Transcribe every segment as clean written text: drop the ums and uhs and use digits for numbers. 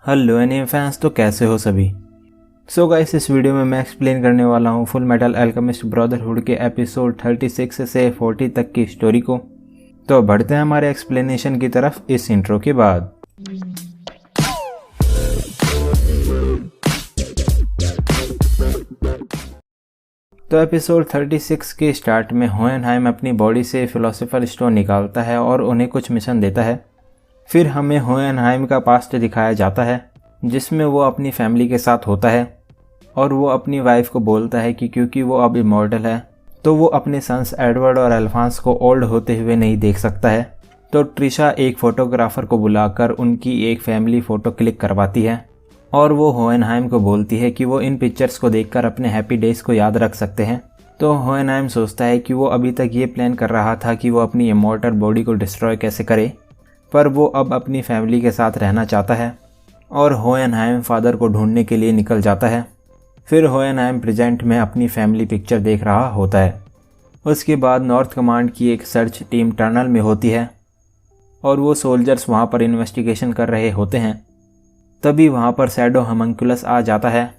Hello anime fans, तो कैसे हो सभी। सो गाइस, इस वीडियो में मैं एक्सप्लेन करने वाला हूँ फुल मेटल अल्केमिस्ट ब्रदरहुड के एपिसोड 36 से 40 तक की स्टोरी को। तो बढ़ते हैं हमारे एक्सप्लेनेशन की तरफ इस इंट्रो के बाद। तो एपिसोड 36 के स्टार्ट में होहेनहाइम अपनी बॉडी से फिलोसोफर स्टोन निकालता है और उन्हें कुछ मिशन देता है। फिर हमें होहेनहाइम का पास्ट दिखाया जाता है जिसमें वो अपनी फैमिली के साथ होता है और वो अपनी वाइफ को बोलता है कि क्योंकि वो अब इमॉर्टल है तो वो अपने सन्स एडवर्ड और अल्फांस को ओल्ड होते हुए नहीं देख सकता है। तो ट्रिशा एक फोटोग्राफर को बुलाकर उनकी एक फैमिली फ़ोटो क्लिक करवाती है और वो होहेनहाइम को बोलती है कि वो इन पिक्चर्स को देखकर अपने हैप्पी डेज को याद रख सकते हैं। तो होहेनहाइम सोचता है कि वो अभी तक ये प्लान कर रहा था कि वो अपनी इमॉर्टल बॉडी को डिस्ट्रॉय कैसे करे, पर वो अब अपनी फैमिली के साथ रहना चाहता है और होहेनहाइम फादर को ढूंढने के लिए निकल जाता है। फिर होहेनहाइम प्रेजेंट में अपनी फैमिली पिक्चर देख रहा होता है। उसके बाद नॉर्थ कमांड की एक सर्च टीम टनल में होती है और वो सोल्जर्स वहाँ पर इन्वेस्टिगेशन कर रहे होते हैं। तभी वहाँ पर शैडो होमनकुलस आ जाता है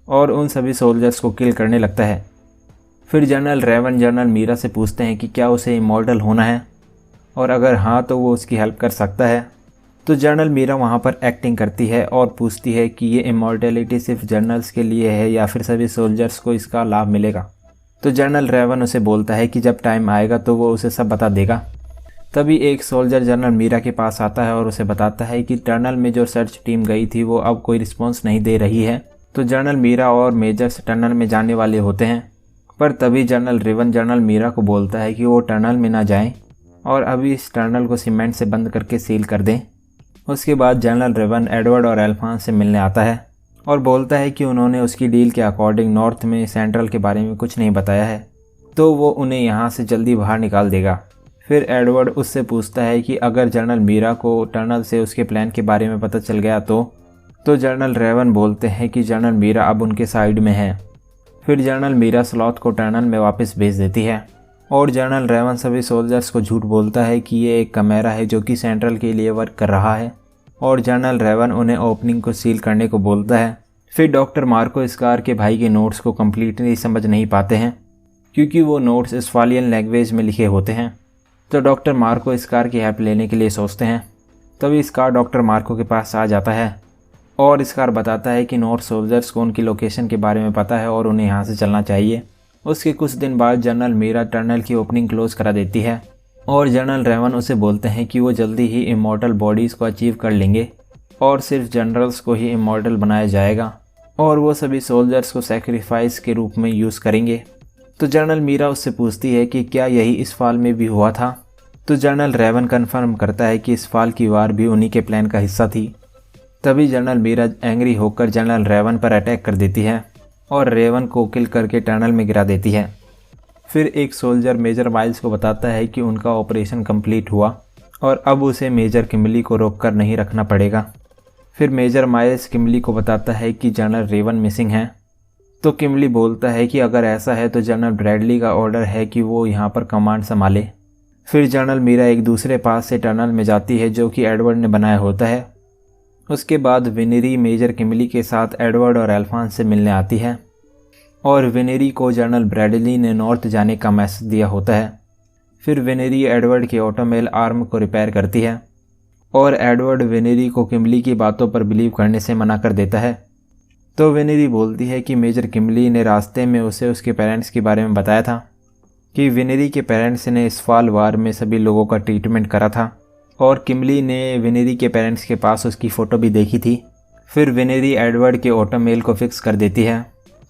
और उन सभी सोल्जर्स को किल करने लगता है। फिर जनरल रेवन जनरल मीरा से पूछते हैं कि क्या उसे इमॉर्टल होना है और अगर हाँ तो वो उसकी हेल्प कर सकता है। तो जनरल मीरा वहाँ पर एक्टिंग करती है और पूछती है कि ये इमॉर्टेलिटी सिर्फ जनरल्स के लिए है या फिर सभी सोल्जर्स को इसका लाभ मिलेगा। तो जनरल रेवन उसे बोलता है कि जब टाइम आएगा तो वो उसे सब बता देगा। तभी एक सोल्जर जनरल मीरा के पास आता है और उसे बताता है कि टनल में जो सर्च टीम गई थी वो अब कोई रिस्पॉन्स नहीं दे रही है। तो जनरल मीरा और मेजर्स टनल में जाने वाले होते हैं, पर तभी जनरल रेवन जनरल मीरा को बोलता है कि वो टनल में ना जाएं और अभी इस टनल को सीमेंट से बंद करके सील कर दें। उसके बाद जनरल रेवन एडवर्ड और अल्फांस से मिलने आता है और बोलता है कि उन्होंने उसकी डील के अकॉर्डिंग नॉर्थ में सेंट्रल के बारे में कुछ नहीं बताया है, तो वो उन्हें यहाँ से जल्दी बाहर निकाल देगा। फिर एडवर्ड उससे पूछता है कि अगर जनरल मीरा को टनल से उसके प्लान के बारे में पता चल गया तो जनरल रेवन बोलते हैं कि जनरल मीरा अब उनके साइड में है। फिर जनरल मीरा स्लॉथ को टनल में वापस भेज देती है और जनरल रेवन सभी सोल्जर्स को झूठ बोलता है कि ये एक कैमरा है जो कि सेंट्रल के लिए वर्क कर रहा है और जनरल रेवन उन्हें ओपनिंग को सील करने को बोलता है। फिर डॉक्टर मार्को स्कार के भाई के नोट्स को कम्प्लीटली समझ नहीं पाते हैं क्योंकि वो नोट्स इस्फालियन लैंग्वेज में लिखे होते हैं। तो डॉक्टर मार्को स्कार की हेल्प लेने के लिए सोचते हैं। तभी स्कार डॉक्टर मार्को के पास आ जाता है और स्कार बताता है कि नॉर्थ सोल्जर्स को उनकी लोकेशन के बारे में पता है और उन्हें यहाँ से चलना चाहिए। उसके कुछ दिन बाद जनरल मीरा टनल की ओपनिंग क्लोज करा देती है और जनरल रेवन उसे बोलते हैं कि वो जल्दी ही इमॉर्टल बॉडीज़ को अचीव कर लेंगे और सिर्फ जनरल्स को ही इमॉर्टल बनाया जाएगा और वो सभी सोल्जर्स को सेक्रीफाइस के रूप में यूज़ करेंगे। तो जनरल मीरा उससे पूछती है कि क्या यही इस फाल में भी हुआ था। तो जनरल रेवन कन्फर्म करता है कि इस फाल की वार भी उन्हीं के प्लान का हिस्सा थी। तभी जनरल मीरा एंग्री होकर जनरल रेवन पर अटैक कर देती है और रेवन को किल करके टनल में गिरा देती है। फिर एक सोल्जर मेजर माइल्स को बताता है कि उनका ऑपरेशन कंप्लीट हुआ और अब उसे मेजर किमली को रोककर नहीं रखना पड़ेगा। फिर मेजर माइल्स किमली को बताता है कि जनरल रेवन मिसिंग है। तो किमली बोलता है कि अगर ऐसा है तो जनरल ब्रैडली का ऑर्डर है कि वो यहाँ पर कमांड संभाले। फिर जनरल मीरा एक दूसरे पास से टनल में जाती है जो कि एडवर्ड ने बनाया होता है। उसके बाद विनेरी मेजर किमली के साथ एडवर्ड और अल्फांस से मिलने आती है और विनेरी को जनरल ब्रैडली ने नॉर्थ जाने का मैसेज दिया होता है। फिर विनेरी एडवर्ड के ऑटोमेल आर्म को रिपेयर करती है और एडवर्ड विनेरी को किमली की बातों पर बिलीव करने से मना कर देता है। तो विनेरी बोलती है कि मेजर किमली ने रास्ते में उसे उसके पेरेंट्स के बारे में बताया था कि विनेरी के पेरेंट्स ने इस फाल वार में सभी लोगों का ट्रीटमेंट करा था और किमली ने विनेरी के पेरेंट्स के पास उसकी फ़ोटो भी देखी थी। फिर विनेरी एडवर्ड के ऑटोमेल को फिक्स कर देती है।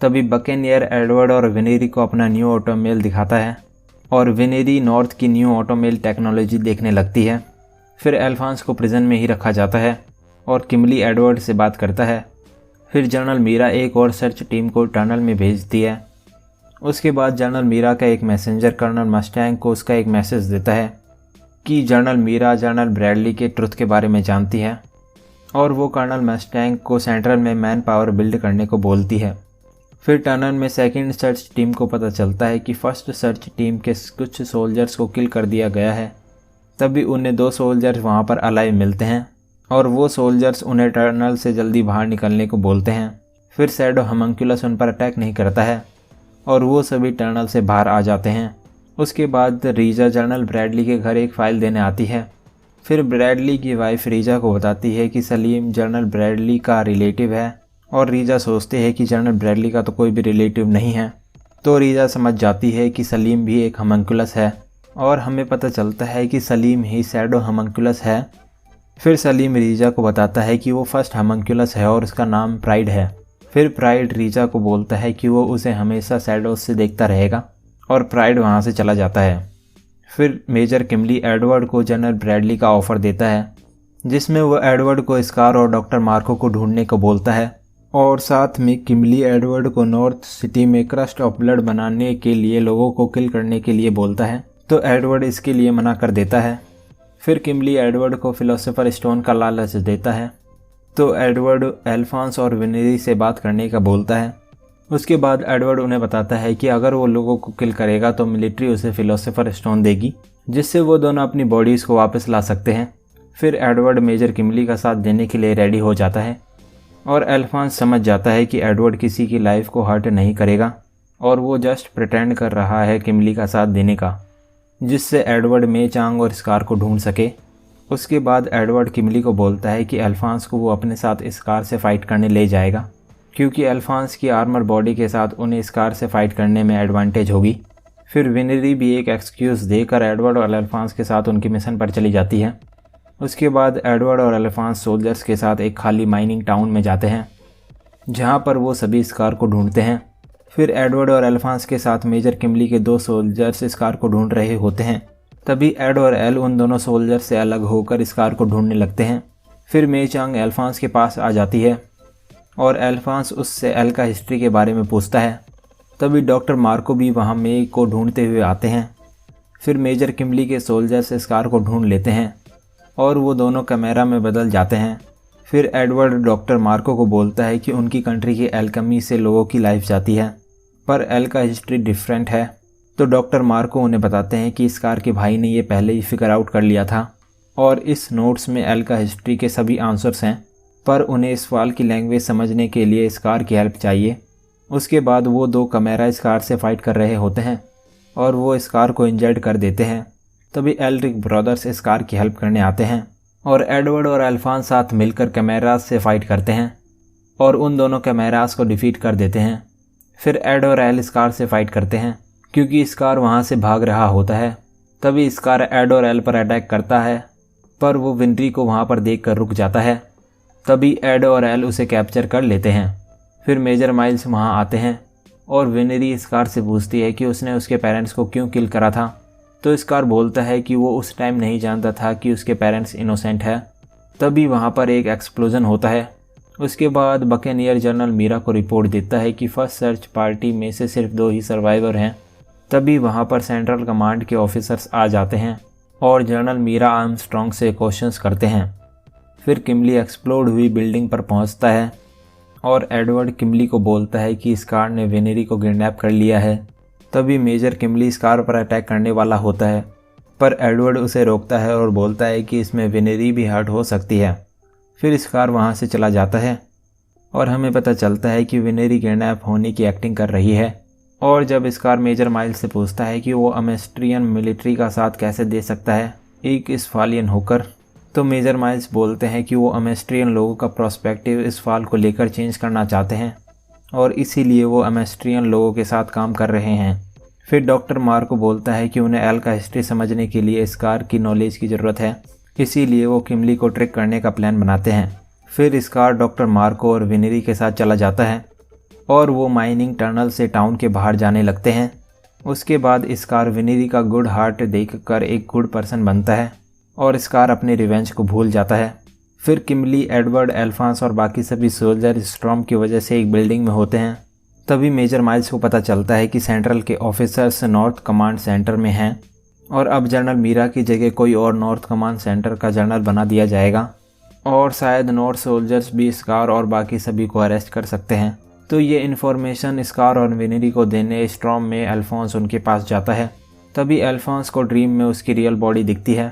तभी बकेनियर एडवर्ड और विनेरी को अपना न्यू ऑटोमेल दिखाता है और विनेरी नॉर्थ की न्यू ऑटोमेल टेक्नोलॉजी देखने लगती है। फिर अल्फांस को प्रिजन में ही रखा जाता है और किमली एडवर्ड से बात करता है। फिर जनरल मीरा एक और सर्च टीम को टनल में भेजती है। उसके बाद जनरल मीरा का एक मैसेंजर कर्नल मस्टैंग को उसका एक मैसेज देता है कि जनरल मीरा जनरल ब्रैडली के ट्रुथ के बारे में जानती है और वो कर्नल मस्टैंग को सेंट्रल में मैन पावर बिल्ड करने को बोलती है। फिर टनल में सेकंड सर्च टीम को पता चलता है कि फर्स्ट सर्च टीम के कुछ सोल्जर्स को किल कर दिया गया है। तभी उन्हें 2 सोल्जर्स वहाँ पर अलाइव मिलते हैं और वो सोल्जर्स उन्हें टनल से जल्दी बाहर निकलने को बोलते हैं। फिर शैडो होमनक्यूलस उन पर अटैक नहीं करता है और वो सभी टनल से बाहर आ जाते हैं। उसके बाद रीजा जनरल ब्रैडली के घर एक फ़ाइल देने आती है। फिर ब्रैडली की वाइफ रीजा को बताती है कि सलीम जनरल ब्रैडली का रिलेटिव है और रीजा सोचते हैं कि जनरल ब्रैडली का तो कोई भी रिलेटिव नहीं है। तो रीजा समझ जाती है कि सलीम भी एक होमनक्यूलस है और हमें पता चलता है कि सलीम ही शैडो होमनक्यूलस है। फिर सलीम रीजा को बताता है कि वो फर्स्ट होमनक्यूलस है और उसका नाम प्राइड है। फिर प्राइड रीजा को बोलता है कि वो उसे हमेशा शैडोज से देखता रहेगा और प्राइड वहाँ से चला जाता है। फिर मेजर किमली एडवर्ड को जनरल ब्रैडली का ऑफ़र देता है जिसमें वो एडवर्ड को स्कार और डॉक्टर मार्को को ढूंढने को बोलता है और साथ में किमली एडवर्ड को नॉर्थ सिटी में क्रस्ट ऑफ ब्लड बनाने के लिए लोगों को किल करने के लिए बोलता है। तो एडवर्ड इसके लिए मना कर देता है। फिर किमली एडवर्ड को फिलोसोफर स्टोन का लालच देता है। तो एडवर्ड अल्फांस और विनेरी से बात करने का बोलता है। उसके बाद एडवर्ड उन्हें बताता है कि अगर वो लोगों को किल करेगा तो मिलिट्री उसे फिलोसोफर स्टोन देगी जिससे वो दोनों अपनी बॉडीज़ को वापस ला सकते हैं। फिर एडवर्ड मेजर किमली का साथ देने के लिए रेडी हो जाता है और अल्फांस समझ जाता है कि एडवर्ड किसी की लाइफ को हर्ट नहीं करेगा और वो जस्ट प्रिटेंड कर रहा है किमली का साथ देने का जिससे एडवर्ड मे चांग और स्कार को ढूंढ सके। उसके बाद एडवर्ड किमली को बोलता है कि अल्फांस को वो अपने साथ स्कार से फ़ाइट करने ले जाएगा क्योंकि अल्फांस की आर्मर बॉडी के साथ उन्हें स्कार से फ़ाइट करने में एडवांटेज होगी। फिर विनेरी भी एक एक्सक्यूज़ देकर एडवर्ड और अल्फांस के साथ उनकी मिशन पर चली जाती है। उसके बाद एडवर्ड और अल्फांस सोल्जर्स के साथ एक खाली माइनिंग टाउन में जाते हैं जहाँ पर वो सभी स्कार को ढूंढते हैं। फिर एडवर्ड और अल्फांस के साथ मेजर किमली के 2 सोल्जर्स स्कार को ढूंढ रहे होते हैं। तभी एड और एल उन दोनों सोल्जर से अलग होकर स्कार को ढूंढने लगते हैं। फिर मे चांग अल्फांस के पास आ जाती है और अल्फांस उससे एल का हिस्ट्री के बारे में पूछता है। तभी डॉक्टर मार्को भी वहाँ मे को ढूंढते हुए आते हैं। फिर मेजर किमली के सोल्जर्स स्कार को ढूंढ लेते हैं और वो दोनों कैमरा में बदल जाते हैं। फिर एडवर्ड डॉक्टर मार्को को बोलता है कि उनकी कंट्री की एल्केमी से लोगों की लाइफ जाती है पर एल का हिस्ट्री डिफरेंट है। तो डॉक्टर मार्को उन्हें बताते हैं कि स्कार के भाई ने ये पहले ही फिगर आउट कर लिया था और इस नोट्स में एल का हिस्ट्री के सभी आंसर्स हैं पर उन्हें इस सवाल की लैंग्वेज समझने के लिए स्कार की हेल्प चाहिए। उसके बाद वो 2 कैमरा स्कार से फाइट कर रहे होते हैं और वो स्कार को इंजर्ड कर देते हैं। तभी एलरिक ब्रदर्स स्कार की हेल्प करने आते हैं और एडवर्ड और अल्फांस साथ मिलकर कैमरास से फाइट करते हैं और उन दोनों कैमरास को डिफीट कर देते हैं। फिर एड और एल स्कार से फाइट करते हैं क्योंकि स्कार वहाँ से भाग रहा होता है। तभी स्कार एड और एल पर अटैक करता है पर वो विनरी को वहाँ पर देखकर रुक जाता है। तभी एड और एल उसे कैप्चर कर लेते हैं। फिर मेजर माइल्स वहाँ आते हैं और विनरी स्कार से पूछती है कि उसने उसके पेरेंट्स को क्यों किल करा था। तो स्कार बोलता है कि वो उस टाइम नहीं जानता था कि उसके पेरेंट्स इनोसेंट है। तभी वहाँ पर एक एक्सप्लोजन होता है। उसके बाद बकेनियर जनरल मीरा को रिपोर्ट देता है कि फर्स्ट सर्च पार्टी में से सिर्फ 2 ही सर्वाइवर हैं। तभी वहाँ पर सेंट्रल कमांड के ऑफिसर्स आ जाते हैं और जनरल मीरा आर्मस्ट्रॉन्ग से क्वेश्चंस करते हैं। फिर किमली एक्सप्लोड हुई बिल्डिंग पर पहुँचता है और एडवर्ड किमली को बोलता है कि स्कार ने विनेरी को किडनैप कर लिया है। तभी मेजर किमली स्कार पर अटैक करने वाला होता है पर एडवर्ड उसे रोकता है और बोलता है कि इसमें विनेरी भी हर्ट हो सकती है। फिर स्कार वहाँ से चला जाता है और हमें पता चलता है कि विनेरी किडनैप होने की एक्टिंग कर रही है। और जब स्कार मेजर माइल्स से पूछता है कि वो अमेस्ट्रियन मिलिट्री का साथ कैसे दे सकता है एक इस्फालियन होकर, तो मेजर माइल्स बोलते हैं कि वो अमेस्ट्रियन लोगों का प्रोस्पेक्टिव इस फाल को लेकर चेंज करना चाहते हैं और इसीलिए वो अमेस्ट्रियन लोगों के साथ काम कर रहे हैं। फिर डॉक्टर मार्को बोलता है कि उन्हें एल का हिस्ट्री समझने के लिए स्कार की नॉलेज की ज़रूरत है, इसीलिए वो किमली को ट्रिक करने का प्लान बनाते हैं। फिर स्कार डॉक्टर मार्को और विनेरी के साथ चला जाता है और वो माइनिंग टनल से टाउन के बाहर जाने लगते हैं। उसके बाद स्कार विनेरी का गुड हार्ट देखकर एक गुड पर्सन बनता है और स्कार अपने रिवेंज को भूल जाता है। फिर किमली, एडवर्ड, अल्फांस और बाकी सभी सोल्जर स्टॉर्म की वजह से एक बिल्डिंग में होते हैं। तभी मेजर माइल्स को पता चलता है कि सेंट्रल के ऑफिसर्स नॉर्थ कमांड सेंटर में हैं और अब जनरल मीरा की जगह कोई और नॉर्थ कमांड सेंटर का जनरल बना दिया जाएगा और शायद नॉर्थ सोल्जर्स भी स्कार और बाकी सभी को अरेस्ट कर सकते हैं। तो ये इन्फॉर्मेशन स्कार और विनेरी को देने स्टॉर्म में अल्फांस उनके पास जाता है। तभी अल्फांस को ड्रीम में उसकी रियल बॉडी दिखती है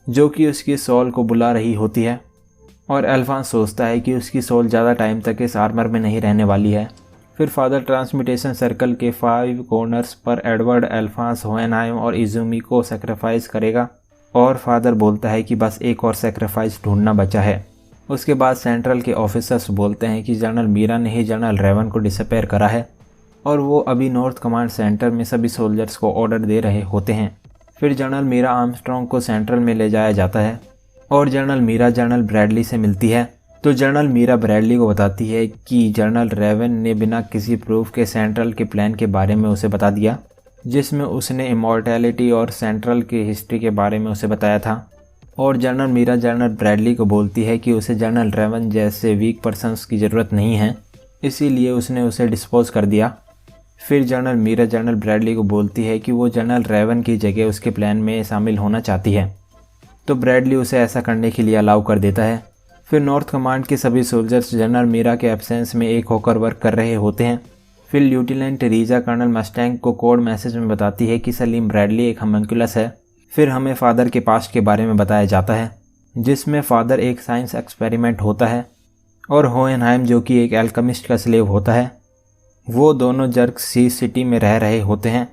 जो कि उसकी सोल को बुला रही होती है और अल्फांस सोचता है कि उसकी सोल ज़्यादा टाइम तक इस आर्मर में नहीं रहने वाली है। फिर फादर ट्रांसमिटेशन सर्कल के 5 कॉर्नर्स पर एडवर्ड, अल्फांस, होहेनहाइम और इजुमी को सेक्रीफाइस करेगा और फादर बोलता है कि बस एक और सेक्रीफाइस ढूंढना बचा है। उसके बाद सेंट्रल के ऑफिसर्स बोलते हैं कि जनरल मीरा ने ही जनरल रेवन को डिसअपेयर करा है और वो अभी नॉर्थ कमांड सेंटर में सभी सोल्जर्स को ऑर्डर दे रहे होते हैं। फिर जनरल मीरा आर्मस्ट्रॉन्ग को सेंट्रल में ले जाया जाता है और जनरल मीरा जनरल ब्रैडली से मिलती है। तो जनरल मीरा ब्रैडली को बताती है कि जनरल रेवन ने बिना किसी प्रूफ के सेंट्रल के प्लान के बारे में उसे बता दिया, जिसमें उसने इमॉर्टैलिटी और सेंट्रल की हिस्ट्री के बारे में उसे बताया था। और जनरल मीरा जनरल ब्रैडली को बोलती है कि उसे जनरल रेवन जैसे वीक पर्सन्स की ज़रूरत नहीं है, इसीलिए उसने उसे डिस्पोज कर दिया। फिर जनरल मीरा जनरल ब्रैडली को बोलती है कि वो जनरल रेवन की जगह उसके प्लान में शामिल होना चाहती है, तो ब्रैडली उसे ऐसा करने के लिए अलाउ कर देता है। फिर नॉर्थ कमांड के सभी सोल्जर्स जनरल मीरा के एब्सेंस में एक होकर वर्क कर रहे होते हैं। फिर लेफ्टिनेंट रीजा कर्नल मस्टैंग को कोड मैसेज में बताती है कि सलीम ब्रैडली एक होम्युनकुलस है। फिर हमें फादर के पास्ट के बारे में बताया जाता है, जिसमें फादर एक साइंस एक्सपेरिमेंट होता है और होहेनहाइम जो कि एक एल्केमिस्ट का स्लेव होता है, वो दोनों जर्कसीज सिटी में रह रहे होते हैं।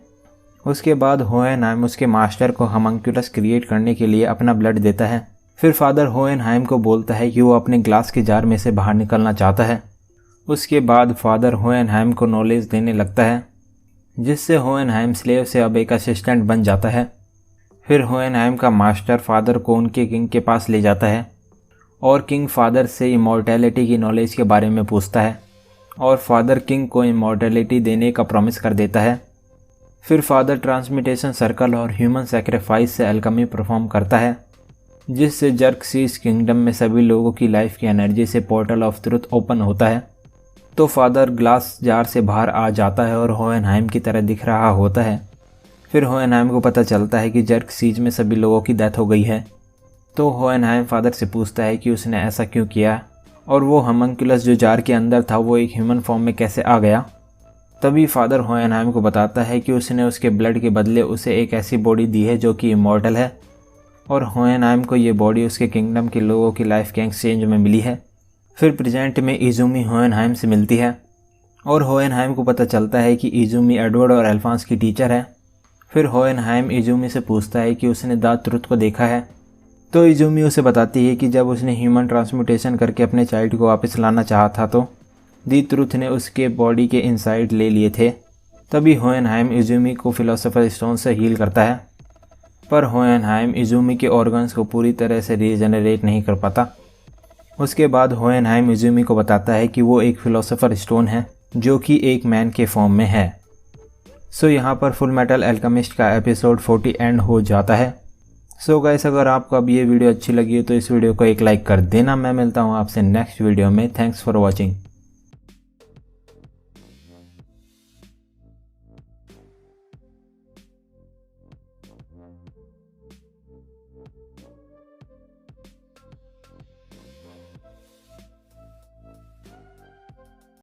उसके बाद होहेनहाइम उसके मास्टर को होम्युनकुलस क्रिएट करने के लिए अपना ब्लड देता है। फिर फादर होहेनहाइम को बोलता है कि वो अपने ग्लास के जार में से बाहर निकलना चाहता है। उसके बाद फादर होहेनहाइम को नॉलेज देने लगता है, जिससे होहेनहाइम स्लेव से अब एक असिस्टेंट बन जाता है। फिर होहेनहाइम का मास्टर फादर को उनके किंग के पास ले जाता है और किंग फादर से इमॉर्टैलिटी की नॉलेज के बारे में पूछता है और फादर किंग को इमॉर्टैलिटी देने का प्रॉमिस कर देता है। फिर फादर ट्रांसमिटेशन सर्कल और ह्यूमन सेक्रीफाइस से अल्केमी परफॉर्म करता है, जिससे जर्कसीज किंगडम में सभी लोगों की लाइफ की एनर्जी से पोर्टल ऑफ ट्रुथ ओपन होता है। तो फादर ग्लास जार से बाहर आ जाता है और होहेनहाइम की तरह दिख रहा होता है। फिर होहेनहाइम को पता चलता है कि जर्कसीज में सभी लोगों की डेथ हो गई है। तो होहेनहाइम फादर से पूछता है कि उसने ऐसा क्यों किया और वो होम्युनकुलस जो जार के अंदर था वो एक ह्यूमन फॉर्म में कैसे आ गया। तभी फादर होहेनहाइम को बताता है कि उसने उसके ब्लड के बदले उसे एक ऐसी बॉडी दी है जो कि इमॉर्टल है और होहेनहाइम को ये बॉडी उसके किंगडम के लोगों की लाइफ के एक्सचेंज में मिली है। फिर प्रेजेंट में इजुमी होहेनहाइम से मिलती है और होहेनहाइम को पता चलता है कि इजुमी एडवर्ड और अल्फांस की टीचर है। फिर होहेनहाइम इजुमी से पूछता है कि उसने द ट्रुथ को देखा है, तो इजुमी उसे बताती है कि जब उसने ह्यूमन ट्रांसम्यूटेशन करके अपने चाइल्ड को वापस लाना चाहा था तो दी ट्रुथ ने उसके बॉडी के इनसाइड ले लिए थे। तभी होहेनहाइम इजुमी को फिलोसोफर स्टोन से हील करता है, पर होहेनहाइम इजुमी के ऑर्गन्स को पूरी तरह से रीजनरेट नहीं कर पाता। उसके बाद होहेनहाइम इजुमी को बताता है कि वो एक फिलोसोफर स्टोन है जो कि एक मैन के फॉर्म में है। सो यहाँ पर फुल मेटल अल्केमिस्ट का एपिसोड 40 एंड हो जाता है। सो गाइस, अगर आपको अब ये वीडियो अच्छी लगी हो तो इस वीडियो को एक लाइक कर देना। मैं मिलता हूँ आपसे नेक्स्ट वीडियो में। Thanks for watching.